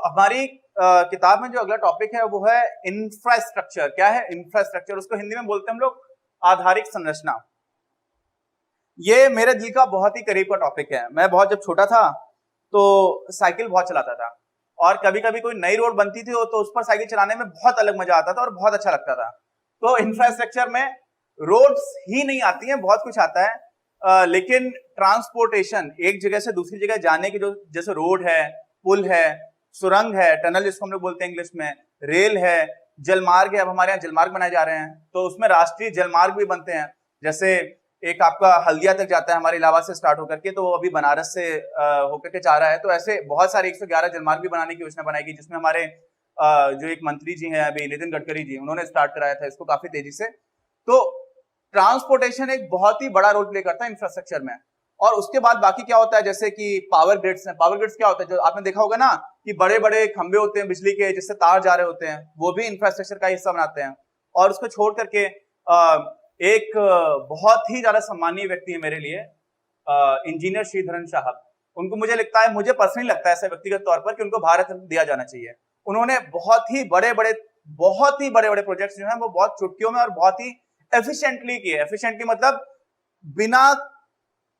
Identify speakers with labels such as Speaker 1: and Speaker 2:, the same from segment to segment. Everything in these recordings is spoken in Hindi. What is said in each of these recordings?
Speaker 1: हमारी किताब में जो अगला टॉपिक है वो है इंफ्रास्ट्रक्चर। क्या है इंफ्रास्ट्रक्चर? उसको हिंदी में बोलते हैं हम लोग आधारिक संरचना। ये मेरे दिल का बहुत ही करीब का टॉपिक है। मैं बहुत जब छोटा था तो साइकिल बहुत चलाता था, और कभी कभी कोई नई रोड बनती थी तो उस पर साइकिल चलाने में बहुत अलग मजा आता था और बहुत अच्छा लगता था। तो इंफ्रास्ट्रक्चर में रोड्स ही नहीं आती हैं, बहुत कुछ आता है, लेकिन ट्रांसपोर्टेशन एक जगह से दूसरी जगह जाने की जो जैसे रोड है, पुल है, सुरंग है, टनल जिसको हम लोग बोलते हैं इंग्लिश में, रेल है, जलमार्ग है। अब हमारे यहाँ जलमार्ग बनाए जा रहे हैं तो उसमें राष्ट्रीय जलमार्ग भी बनते हैं। जैसे एक आपका हल्दिया तक जाता है हमारे इलाहाबाद से स्टार्ट होकर के, तो वो अभी बनारस से होकर के जा रहा है। तो ऐसे बहुत सारे 111 जलमार्ग भी बनाने की योजना बनाएगी, जिसमें हमारे जो एक मंत्री जी हैं अभी नितिन गडकरी जी, उन्होंने स्टार्ट कराया था इसको काफी तेजी से। तो ट्रांसपोर्टेशन एक बहुत ही बड़ा रोल प्ले करता है इंफ्रास्ट्रक्चर में। और उसके बाद बाकी क्या होता है, जैसे कि पावर ग्रिड्स हैं। पावर ग्रिड्स क्या होता है? जो आपने देखा होगा ना कि बड़े बड़े खंभे होते हैं बिजली के जिससे तार जा रहे होते हैं, वो भी इंफ्रास्ट्रक्चर का हिस्सा बनाते हैं। और उसको छोड़ करके एक बहुत ही ज्यादा सम्मानीय व्यक्ति है मेरे लिए, इंजीनियर श्रीधरन साहब। उनको मुझे लगता है, मुझे पर्सनली लगता है ऐसे व्यक्तिगत तौर पर कि उनको भारत रत्न दिया जाना चाहिए। उन्होंने बहुत ही बड़े बड़े प्रोजेक्ट्स जो हैं वो बहुत चुटकियों में और बहुत ही एफिशिएंटली किए। एफिशिएंटली मतलब बिना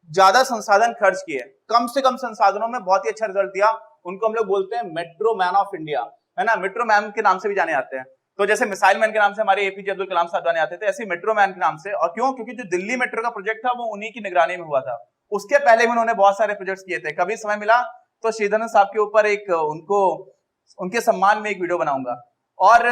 Speaker 1: ज्यादा संसाधन खर्च किए, कम से कम संसाधनों में बहुत ही अच्छा रिजल्ट दिया। उनको हम लोग बोलते हैं मेट्रो मैन ऑफ इंडिया, है ना। मेट्रो मैन के नाम से भी जाने जाते हैं। तो जैसे मिसाइल मैन के नाम से हमारे एपीजे अब्दुल कलाम साहब जाने आते थे, ऐसे मेट्रो मैन के नाम से। और क्यों? क्योंकि जो दिल्ली मेट्रो का प्रोजेक्ट था वो उन्हीं की निगरानी में हुआ था। उसके पहले भी उन्होंने बहुत सारे प्रोजेक्ट्स किए थे। कभी समय मिला तो श्रीधरन साहब के ऊपर एक उनके सम्मान में एक वीडियो बनाऊंगा। और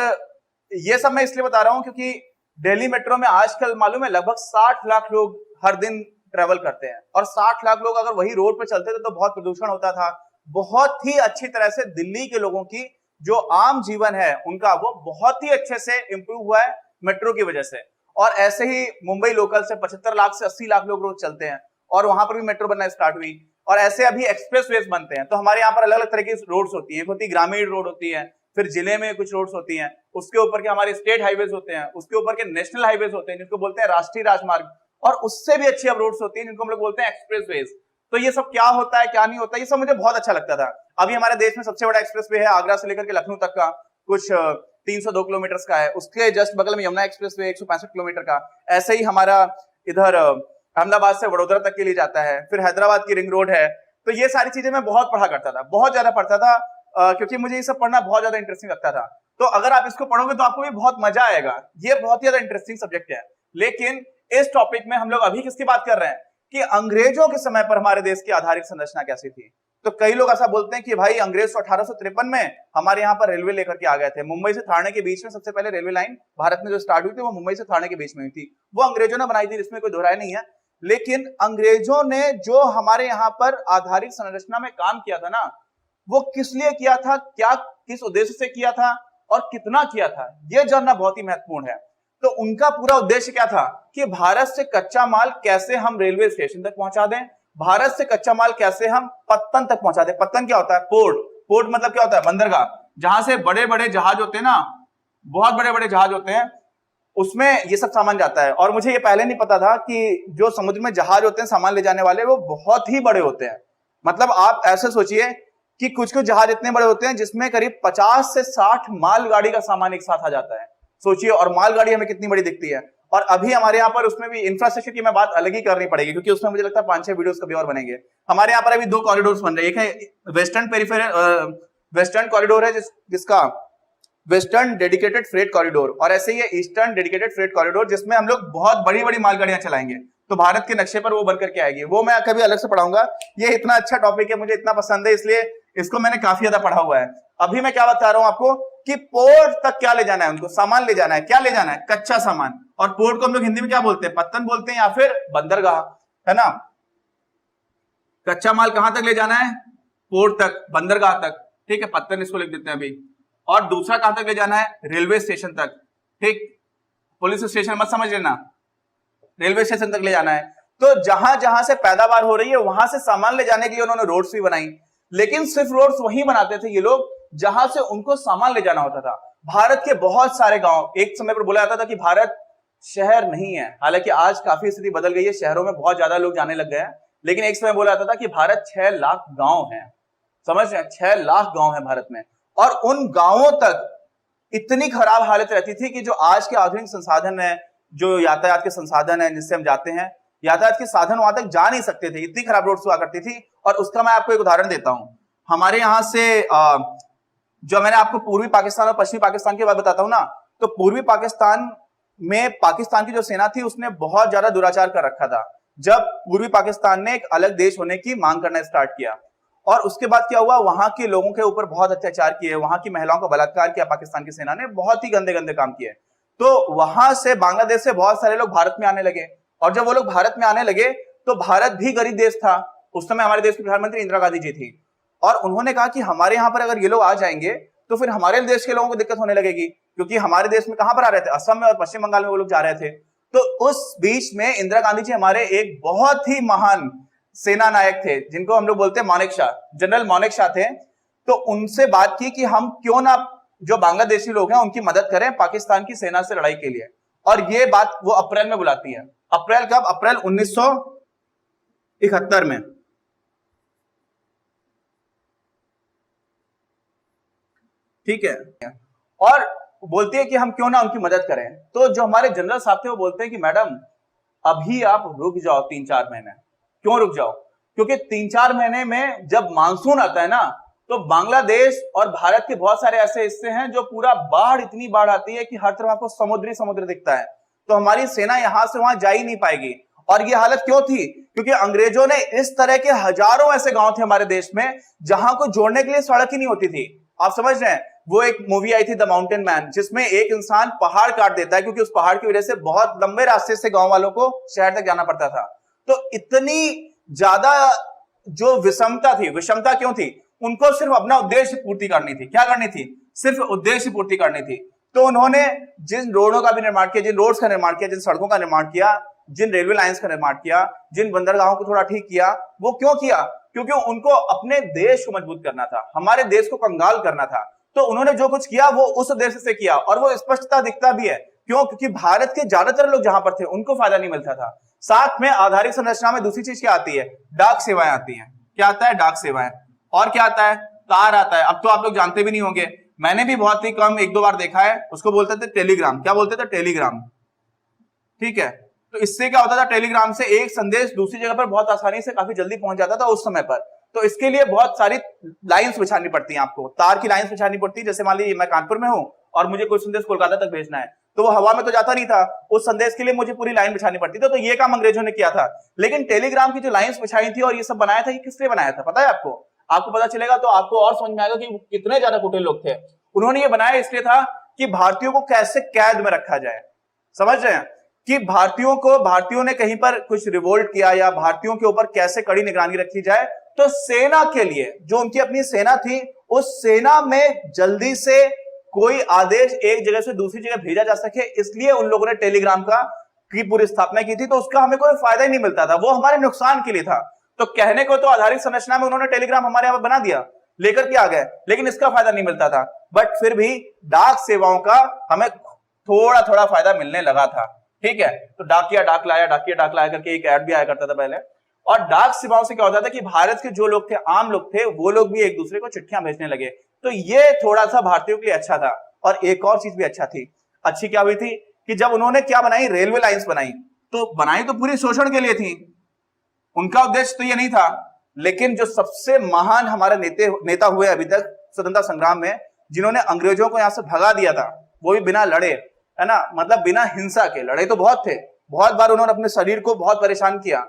Speaker 1: ये सब मैं इसलिए बता रहा हूं क्योंकि दिल्ली मेट्रो में आजकल मालूम है लगभग 60 लाख लोग हर दिन ट्रेवल करते हैं, और 60 लाख लोग अगर वही रोड पे चलते थे तो बहुत प्रदूषण होता था। बहुत ही अच्छी तरह से दिल्ली के लोगों की जो आम जीवन है उनका वो बहुत ही अच्छे से इंप्रूव हुआ है मेट्रो की वजह से। और ऐसे ही मुंबई लोकल से 75 लाख से 80 लाख लोग रोज चलते हैं, और वहां पर भी मेट्रो बनना स्टार्ट हुई। और ऐसे अभी एक्सप्रेसवेज बनते हैं। तो हमारे यहाँ पर अलग अलग तरह की रोड्स होती है। एक होती है ग्रामीण रोड होती है, फिर जिले में कुछ रोड्स होती हैं, उसके ऊपर के हमारे स्टेट हाईवेज होते हैं, उसके ऊपर के नेशनल हाईवेज होते हैं जिनको बोलते हैं राष्ट्रीय राजमार्ग, और उससे भी अच्छी अब रोड्स होती हैं जिनको हम लोग बोलते हैं एक्सप्रेसवेज। तो ये सब क्या होता है क्या नहीं होता, ये सब मुझे बहुत अच्छा लगता था। अभी हमारे देश में सबसे बड़ा एक्सप्रेसवे है आगरा से लेकर के लखनऊ तक का, कुछ 302 किलोमीटर का है। उसके जस्ट बगल में यमुना एक्सप्रेसवे 165 किलोमीटर का। ऐसे ही हमारा इधर अहमदाबाद से वडोदरा तक के लिए जाता है। फिर हैदराबाद की रिंग रोड है। तो ये सारी चीजें मैं बहुत पढ़ा करता था, बहुत ज्यादा पढ़ता था, क्योंकि मुझे ये सब पढ़ना बहुत ज्यादा इंटरेस्टिंग लगता था। तो अगर आप इसको पढ़ोगे तो आपको भी बहुत मजा आएगा। ये बहुत ही ज्यादा इंटरेस्टिंग सब्जेक्ट है। लेकिन इस टॉपिक में हम लोग अभी किसकी बात कर रहे हैं कि अंग्रेजों के समय पर हमारे देश की आधारिक संरचना कैसी थी। तो कई लोग ऐसा बोलते हैं कि भाई अंग्रेज 1853 में हमारे यहाँ पर रेलवे लेकर के आ गए थे। मुंबई से थाने के बीच में सबसे पहले रेलवे लाइन भारत में जो स्टार्ट हुई थी वो मुंबई से थाने के बीच में हुई थी। वो अंग्रेजों ने बनाई थी, इसमें कोई दोहराई नहीं है। लेकिन अंग्रेजों ने जो हमारे यहाँ पर आधारिक संरचना में काम किया था ना, वो किस लिए किया था, क्या किस उद्देश्य से किया था और कितना किया था, यह जानना बहुत ही महत्वपूर्ण है। तो उनका पूरा उद्देश्य क्या था कि भारत से कच्चा माल कैसे हम रेलवे स्टेशन तक पहुंचा दें, भारत से कच्चा माल कैसे हम पत्तन तक पहुंचा दें। पत्तन क्या होता है? पोर्ट। पोर्ट मतलब क्या होता है? बंदरगाह, जहां से बड़े बड़े जहाज होते हैं ना, बहुत बड़े बड़े जहाज होते हैं, उसमें ये सब सामान जाता है। और मुझे ये पहले नहीं पता था कि जो समुद्र में जहाज होते हैं सामान ले जाने वाले, वो बहुत ही बड़े होते हैं। मतलब आप ऐसे सोचिए कि कुछ कुछ जहाज इतने बड़े होते हैं जिसमें करीब 50 से 60 मालगाड़ी का सामान एक साथ आ जाता है। सोचिए, और मालगाड़ी हमें कितनी बड़ी दिखती है। और अभी हमारे यहाँ पर उसमें भी इंफ्रास्ट्रक्चर की मैं बात अलग ही करनी पड़ेगी, क्योंकि उसमें मुझे लगता है 5-6 वीडियोस कभी और बनेंगे। हमारे यहाँ पर अभी 2 कॉरिडोर्स बन रहे हैं। एक है वेस्टर्न कॉरिडोर है जिसका वेस्टर्न डेडिकेटेड फ्रेट कॉरिडोर, और ऐसे ही ईस्टर्न डेडिकेटेड फ्रेट कॉरिडोर जिसमें हम लोग बहुत बड़ी बड़ी मालगाड़ियां चलाएंगे। तो भारत के नक्शे पर वो बनकर के आएगी। वो मैं कभी अलग से पढ़ाऊंगा। ये इतना अच्छा टॉपिक है, मुझे इतना पसंद है, इसलिए इसको मैंने काफी ज्यादा पढ़ा हुआ है। अभी मैं क्या बता रहा हूं आपको कि पोर्ट तक क्या ले जाना है, उनको सामान ले जाना है। क्या ले जाना है? कच्चा सामान। और पोर्ट को हम लोग हिंदी में क्या बोलते हैं? पत्तन बोलते हैं, या फिर बंदरगाह, है ना। कच्चा माल कहां तक ले जाना है? पोर्ट तक, बंदरगाह तक, ठीक है। पत्तन इसको लिख देते हैं अभी। और दूसरा कहां तक ले जाना है? रेलवे स्टेशन तक, ठीक। पुलिस स्टेशन मत समझ लेना, रेलवे स्टेशन तक ले जाना है। तो जहां जहां से पैदावार हो रही है वहां से सामान ले जाने के लिए उन्होंने रोड्स भी बनाई। लेकिन सिर्फ रोड्स वही बनाते थे ये लोग जहां से उनको सामान ले जाना होता था। भारत के बहुत सारे गांव, एक समय पर बोला जाता था कि भारत शहर नहीं है। हालांकि आज काफी स्थिति बदल गई है, शहरों में बहुत ज्यादा लोग जाने लग गए हैं। लेकिन एक समय बोला जाता था कि भारत 6 लाख गांव है। समझ रहे हैं? 6 लाख गांव है भारत में। और उन गांवों तक इतनी खराब हालत रहती थी कि जो आज के आधुनिक संसाधन है, जो यातायात के संसाधन है जिससे हम जाते हैं, यातायात के साधन वहां तक जा नहीं सकते थे, इतनी खराब रोड्स हुआ करती थी। और उसका मैं आपको एक उदाहरण देता हूं। हमारे यहां से जो मैंने आपको पूर्वी पाकिस्तान और पश्चिमी पाकिस्तान के बारे में बताता हूं ना, तो पूर्वी पाकिस्तान में पाकिस्तान की जो सेना थी उसने बहुत ज्यादा दुराचार कर रखा था। जब पूर्वी पाकिस्तान ने एक अलग देश होने की मांग करना स्टार्ट किया, और उसके बाद क्या हुआ, वहां के लोगों के ऊपर बहुत अत्याचार किए, वहां की महिलाओं का बलात्कार किया पाकिस्तान की सेना ने, बहुत ही गंदे गंदे काम किए। तो वहां से बांग्लादेश से बहुत सारे लोग भारत में आने लगे, और जब वो लोग भारत में आने लगे तो भारत भी गरीब देश था। उस समय हमारे देश की प्रधानमंत्री इंदिरा गांधी जी थी, और उन्होंने कहा कि हमारे यहाँ पर अगर ये लोग आ जाएंगे तो फिर हमारे देश के लोगों को दिक्कत होने लगेगी, क्योंकि हमारे देश में कहां पर आ रहे थे, असम में और पश्चिम बंगाल में वो लोग जा रहे थे। तो उस बीच में इंदिरा गांधी जी हमारे एक बहुत ही महान सेना नायक थे, जिनको हम लोग बोलते हैं मानेक शाह, जनरल मानेक शाह थे। तो उनसे बात की कि हम क्यों ना जो बांग्लादेशी लोग हैं उनकी मदद करें पाकिस्तान की सेना से लड़ाई के लिए। और ये बात वो अप्रैल में बुलाती है। अप्रैल कब? अप्रैल 1971 में। ठीक है, और बोलती है कि हम क्यों ना उनकी मदद करें। तो जो हमारे जनरल साहब थे वो बोलते हैं कि मैडम अभी आप रुक जाओ 3-4 महीने। क्यों रुक जाओ? क्योंकि 3-4 महीने में जब मानसून आता है ना, तो बांग्लादेश और भारत के बहुत सारे ऐसे हिस्से हैं जो पूरा बाढ़, इतनी बाढ़ आती है कि हर तरफ आपको समुद्री समुद्र दिखता है। तो हमारी सेना यहां से वहां जा ही नहीं पाएगी। और ये हालत क्यों थी? क्योंकि अंग्रेजों ने इस तरह के हजारों ऐसे गांव थे हमारे देश में जहां को जोड़ने के लिए सड़क ही नहीं होती थी। आप समझ रहे हैं? वो एक मूवी आई थी द माउंटेन मैन, जिसमें एक इंसान पहाड़ काट देता है क्योंकि उस पहाड़ की वजह से बहुत लंबे रास्ते से गांव वालों को शहर तक जाना पड़ता था। तो इतनी ज्यादा जो विषमता थी, विषमता क्यों थी? उनको सिर्फ अपना उद्देश्य पूर्ति करनी थी। क्या करनी थी? सिर्फ उद्देश्य पूर्ति करनी थी। तो उन्होंने जिन रोडों का भी निर्माण किया, जिन रोड्स का निर्माण किया, जिन सड़कों का निर्माण किया, जिन रेलवे लाइंस का निर्माण किया, जिन बंदरगाहों को थोड़ा ठीक किया, वो क्यों किया? क्योंकि उनको अपने देश को मजबूत करना था, हमारे देश को कंगाल करना था। तो उन्होंने जो कुछ किया वो उस उद्देश्य से किया, और वो स्पष्टता दिखता भी है। क्यों? क्योंकि भारत के ज्यादातर लोग जहां पर थे उनको फायदा नहीं मिलता था। साथ में आधारिक संरचना में दूसरी चीज क्या आती है? डाक सेवाएं आती हैं। क्या आता है? डाक सेवाएं। और क्या आता है? तार आता है। अब तो आप लोग जानते भी नहीं होंगे, मैंने भी बहुत ही कम 1-2 बार देखा है। उसको बोलते थे टेलीग्राम। क्या बोलते थे? टेलीग्राम। ठीक है, तो इससे क्या होता था? टेलीग्राम से एक संदेश दूसरी जगह पर बहुत आसानी से काफी जल्दी पहुंच जाता था उस समय पर। तो इसके लिए बहुत सारी लाइंस बिछानी पड़ती हैं, आपको तार की लाइंस बिछानी पड़ती है। जैसे मान लीजिए मैं कानपुर में हूं और मुझे कोई संदेश कोलकाता तक भेजना है, तो वो हवा में तो जाता नहीं था, उस संदेश के लिए मुझे पूरी लाइन बिछानी पड़ती थी। तो ये काम अंग्रेजों ने किया था। लेकिन टेलीग्राम की जो लाइंस बिछाई थी और ये सब बनाया था, ये किसने बनाया था पता है आपको? आपको पता चलेगा तो आपको और समझ में आएगा कि कितने ज्यादा कुटिल लोग थे। उन्होंने ये बनाया इसलिए था कि भारतीयों को कैसे कैद में रखा जाए। समझ रहे हैं कि भारतीयों ने कहीं पर कुछ रिवोल्ट किया या भारतीयों के ऊपर कैसे कड़ी निगरानी रखी जाए। तो सेना के लिए, जो उनकी अपनी सेना थी, उस सेना में जल्दी से कोई आदेश एक जगह से दूसरी जगह भेजा जा सके, इसलिए उन लोगों ने टेलीग्राम की पूरी स्थापना की थी। तो उसका हमें कोई फायदा ही नहीं मिलता था, वो हमारे नुकसान के लिए था। तो कहने को तो आधारिक संरचना में उन्होंने टेलीग्राम हमारे यहां बना दिया, लेकर के आ गए, लेकिन इसका फायदा नहीं मिलता था। बट फिर भी डाक सेवाओं का हमें थोड़ा थोड़ा फायदा मिलने लगा था। ठीक है, तो डाकिया डाक लाया करके एक ऐड भी आया करता था पहले। और डाक सेवाओं से क्या होता था कि भारत के जो लोग थे, आम लोग थे, वो लोग भी एक दूसरे को चिट्ठियां भेजने लगे। तो ये थोड़ा सा भारतीयों के लिए अच्छा था। और एक और चीज भी अच्छी क्या हुई थी कि जब उन्होंने क्या बनाई, रेलवे लाइंस बनाई, तो बनाई तो पूरी शोषण के लिए थी, उनका उद्देश्य तो ये नहीं था। लेकिन जो सबसे महान हमारे नेता हुए अभी तक स्वतंत्रता संग्राम में, जिन्होंने अंग्रेजों को यहां से भगा दिया था, वो भी बिना लड़े, है ना, मतलब बिना हिंसा के। लड़े तो बहुत थे, बहुत बार उन्होंने अपने शरीर को बहुत परेशान किया,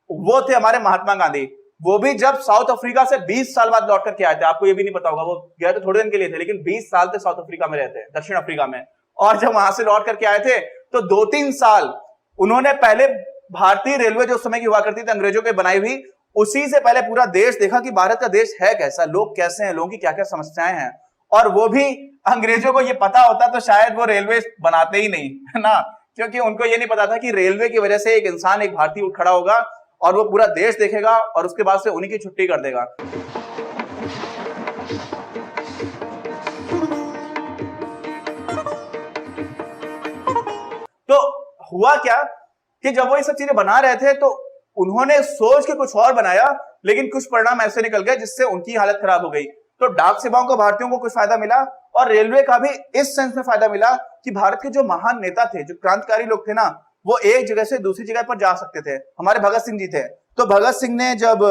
Speaker 1: वो थे हमारे महात्मा गांधी। वो भी जब साउथ अफ्रीका से 20 साल बाद लौट करके आए थे, आपको ये भी नहीं पता होगा, वो गए तो थोड़े दिन के लिए थे, लेकिन 20 साल तक साउथ अफ्रीका में रहते, दक्षिण अफ्रीका में। और जब वहां से लौट करके आए थे तो 2-3 साल उन्होंने पहले भारतीय रेलवे जो उस समय की हुआ करती थी अंग्रेजों के बनाई हुई, उसी से पहले पूरा देश देखा कि भारत का देश है कैसा, लोग कैसे हैं, लोगों की क्या क्या समस्याएं हैं। और वो भी अंग्रेजों को ये पता होता तो शायद वो रेलवे बनाते ही नहीं, है ना, क्योंकि उनको ये नहीं पता था कि रेलवे की वजह से एक इंसान, एक भारतीय उठ खड़ा होगा और वो पूरा देश देखेगा और उसके बाद से उन्हीं की छुट्टी कर देगा। तो हुआ क्या कि जब वो ये सब चीजें बना रहे थे तो उन्होंने सोच के कुछ और बनाया, लेकिन कुछ परिणाम ऐसे निकल गए जिससे उनकी हालत खराब हो गई। तो डाक सेवाओं का भारतीयों को कुछ फायदा मिला और रेलवे का भी इस सेंस में फायदा मिला कि भारत के जो महान नेता थे, जो क्रांतिकारी लोग थे ना, वो एक जगह से दूसरी जगह पर जा सकते थे। हमारे भगत सिंह जी थे, तो भगत सिंह ने जब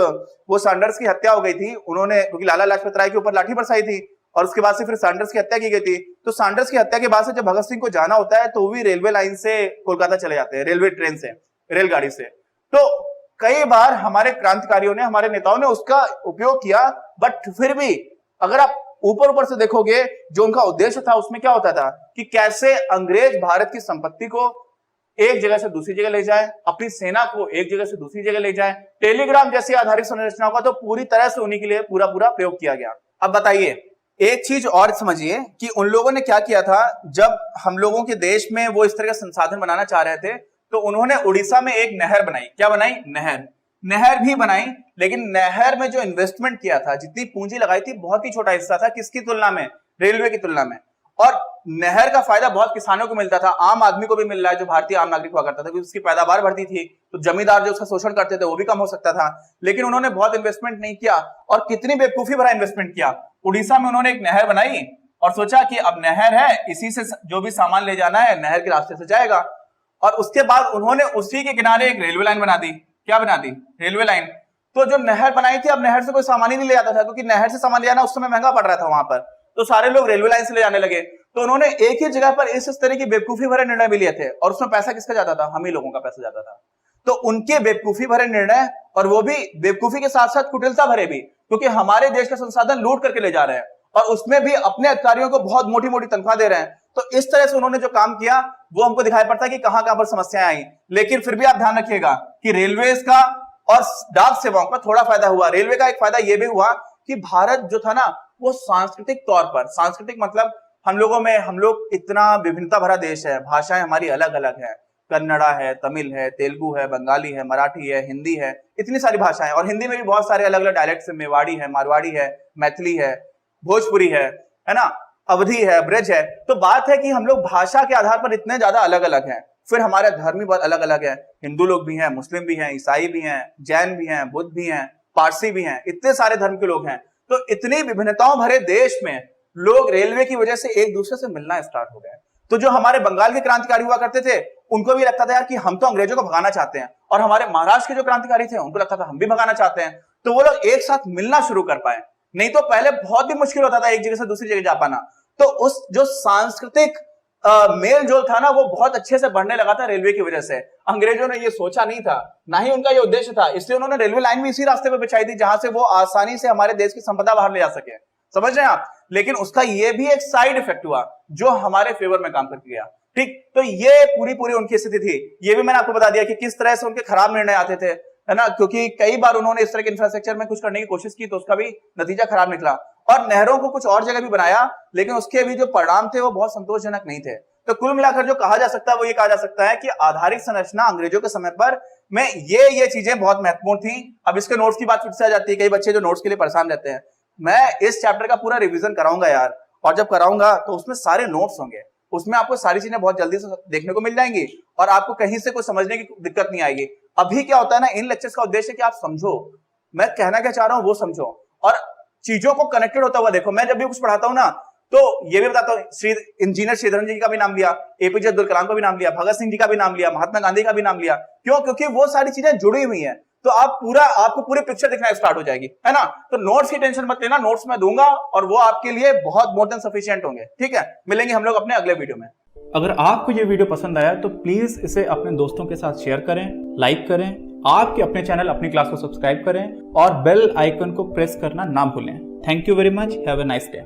Speaker 1: वो सैंडर्स की हत्या हो गई थी, उन्होंने, क्योंकि लाला लाजपत राय के ऊपर लाठी बरसाई थी और उसके बाद से फिर सैंडर्स की हत्या की गई थी, तो सैंडर्स की हत्या के बाद से जब भगत सिंह को जाना होता है तो वो भी रेलवे लाइन से कोलकाता चले जाते हैं, रेलवे ट्रेन से, रेलगाड़ी से। तो कई बार हमारे क्रांतिकारियों ने, हमारे नेताओं ने उसका उपयोग किया, बट फिर भी अगर आप ऊपर से देखोगे, जो उनका उद्देश्य था उसमें क्या होता था कि कैसे अंग्रेज भारत की संपत्ति को एक जगह से दूसरी जगह ले जाए, अपनी सेना को एक जगह से दूसरी जगह ले जाए। टेलीग्राम जैसी आधारित संरचनाओं का तो पूरी तरह से उन्हीं के लिए पूरा प्रयोग किया गया। अब बताइए, एक चीज और समझिए कि उन लोगों ने क्या किया था, जब हम लोगों के देश में वो इस तरह का संसाधन बनाना चाह रहे थे, तो उन्होंने उड़ीसा में एक नहर बनाई। क्या बनाई? नहर भी बनाई, लेकिन नहर में जो इन्वेस्टमेंट किया था, जितनी पूंजी लगाई थी, बहुत ही छोटा हिस्सा था किसकी तुलना में? रेलवे की तुलना में। और नहर का फायदा बहुत किसानों को मिलता था, आम आदमी को भी मिल रहा है, जो भारतीय आम नागरिक हुआ करता था, क्योंकि उसकी पैदावार बढ़ती थी, तो जमींदार जो उसका शोषण करते थे वो भी कम हो सकता था। लेकिन उन्होंने बहुत इन्वेस्टमेंट नहीं किया, और कितनी बेवकूफी भरा इन्वेस्टमेंट किया। उड़ीसा में उन्होंने एक नहर बनाई और सोचा कि अब नहर है, इसी से जो भी सामान ले जाना है नहर के रास्ते से जाएगा। और उसके बाद उन्होंने उसी के किनारे एक रेलवे लाइन बना दी। क्या बना दी? Railway line. तो जो नहर बनाई थी, अब नहर से कोई सामान ही नहीं ले जाता था, क्योंकि नहर से सामान ले जाना उस समय महंगा पड़ रहा था वहां पर, तो सारे लोग रेलवे लाइन से ले जाने लगे। तो उन्होंने एक ही जगह पर इस तरह की बेवकूफी भरे निर्णय भी लिए थे, और उसमें पैसा किसका जाता था? हम ही लोगों का पैसा जाता था। तो उनके बेवकूफी भरे निर्णय, और वो भी बेवकूफी के साथ साथ कुटिलता भरे भी, क्योंकि हमारे देश का संसाधन लूट करके ले जा रहे हैं और उसमें भी अपने अधिकारियों को बहुत मोटी मोटी तनख्वाह दे रहे हैं। तो इस तरह से उन्होंने जो काम किया वो हमको दिखाई पड़ता है कि कहां कहां पर समस्याएं आई। लेकिन फिर भी आप ध्यान रखिएगा कि रेलवे का और डाक सेवाओं का थोड़ा फायदा हुआ। रेलवे का एक फायदा यह भी हुआ कि भारत जो था ना, वो सांस्कृतिक तौर पर, सांस्कृतिक मतलब हम लोग इतना विभिन्नता भरा देश है, भाषाएं हमारी अलग अलग है, कन्नड़ा है, तमिल है, तेलुगु है, बंगाली है, मराठी है, हिंदी है, इतनी सारी भाषाएं, और हिंदी में भी बहुत सारे अलग अलग डायलेक्ट्स है, मेवाड़ी है, मारवाड़ी है, मैथिली है, भोजपुरी है ना, अवधी है, ब्रज है। तो बात है कि हम लोग भाषा के आधार पर इतने ज्यादा अलग अलग हैं। फिर हमारे धर्म भी बहुत अलग अलग है, हिंदू लोग भी हैं, मुस्लिम भी हैं, ईसाई भी हैं, जैन भी हैं, बुद्ध भी हैं, पारसी भी हैं, इतने सारे धर्म के लोग हैं। तो इतनी विभिन्नताओं भरे देश में लोग रेलवे की वजह से एक दूसरे से मिलना स्टार्ट हो गए। तो जो हमारे बंगाल के क्रांतिकारी हुआ करते थे, उनको भी लगता था यार कि हम तो अंग्रेजों को भगाना चाहते हैं, और हमारे महाराष्ट्र के जो क्रांतिकारी थे उनको लगता था हम भी भगाना चाहते हैं। तो वो लोग एक साथ मिलना शुरू कर पाए। नहीं तो पहले बहुत ही मुश्किल होता था एक जगह से दूसरी जगह जा पाना। तो उस जो सांस्कृतिक मेल जोल था ना, वो बहुत अच्छे से बढ़ने लगा था रेलवे की वजह से। अंग्रेजों ने ये सोचा नहीं था, ना ही उनका ये उद्देश्य था, इसलिए उन्होंने रेलवे लाइन भी इसी रास्ते पे बिछाई थी जहां से वो आसानी से हमारे देश की संपदा बाहर ले जा सके। समझ रहे हैं आप? लेकिन उसका ये भी एक साइड इफेक्ट हुआ जो हमारे फेवर में काम करके गया। ठीक, तो ये पूरी उनकी स्थिति थी। ये भी मैंने आपको बता दिया कि किस तरह से उनके खराब निर्णय आते थे, है ना, क्योंकि कई बार उन्होंने इस तरह के इंफ्रास्ट्रक्चर में कुछ करने की कोशिश की तो उसका भी नतीजा खराब निकला। और नहरों को कुछ और जगह भी बनाया, लेकिन उसके भी जो परिणाम थे वो बहुत संतोषजनक नहीं थे। तो कुल मिलाकर जो कहा जा सकता है वो ये कहा जा सकता है कि आधारिक संरचना अंग्रेजों के समय पर में ये चीजें बहुत महत्वपूर्ण थी। अब इसके नोट्स की बात फिर से आ जाती है, कई बच्चे जो नोट्स के लिए परेशान रहते हैं। मैं इस चैप्टर का पूरा रिवीजन कराऊंगा यार, और जब कराऊंगा तो उसमें सारे नोट्स होंगे, उसमें आपको सारी चीजें बहुत जल्दी से देखने को मिल जाएंगी और आपको कहीं से कुछ समझने की दिक्कत नहीं आएगी। अभी क्या होता है ना, इन लेक्चर्स का उद्देश्य है कि आप समझो, मैं कहना क्या चाह रहा हूं वो समझो, और चीजों को कनेक्टेड होता हुआ देखो। मैं जब भी कुछ पढ़ाता हूं ना, तो ये भी बताता हूं, इंजीनियर श्रीधरन जी का भी नाम लिया, एपीजे अब्दुल कलाम का भी नाम लिया, भगत सिंह जी का भी नाम लिया, महात्मा गांधी का भी नाम लिया। क्यों? क्योंकि वो सारी चीजें जुड़ी हुई हैं। तो आपको पूरी पिक्चर दिखना स्टार्ट हो जाएगी, है ना। तो नोट्स की टेंशन मत लेना, नोट्स मैं दूंगा और वो आपके लिए बहुत मोर देन सफिशिएंट होंगे। ठीक है, मिलेंगे हम लोग अपने अगले वीडियो में।
Speaker 2: अगर आपको ये वीडियो पसंद आया तो प्लीज इसे अपने दोस्तों के साथ शेयर करें, लाइक करें, आपके अपने चैनल अपनी क्लास को सब्सक्राइब करें और बेल आइकन को प्रेस करना ना भूलें। Thank you very much, have a nice day.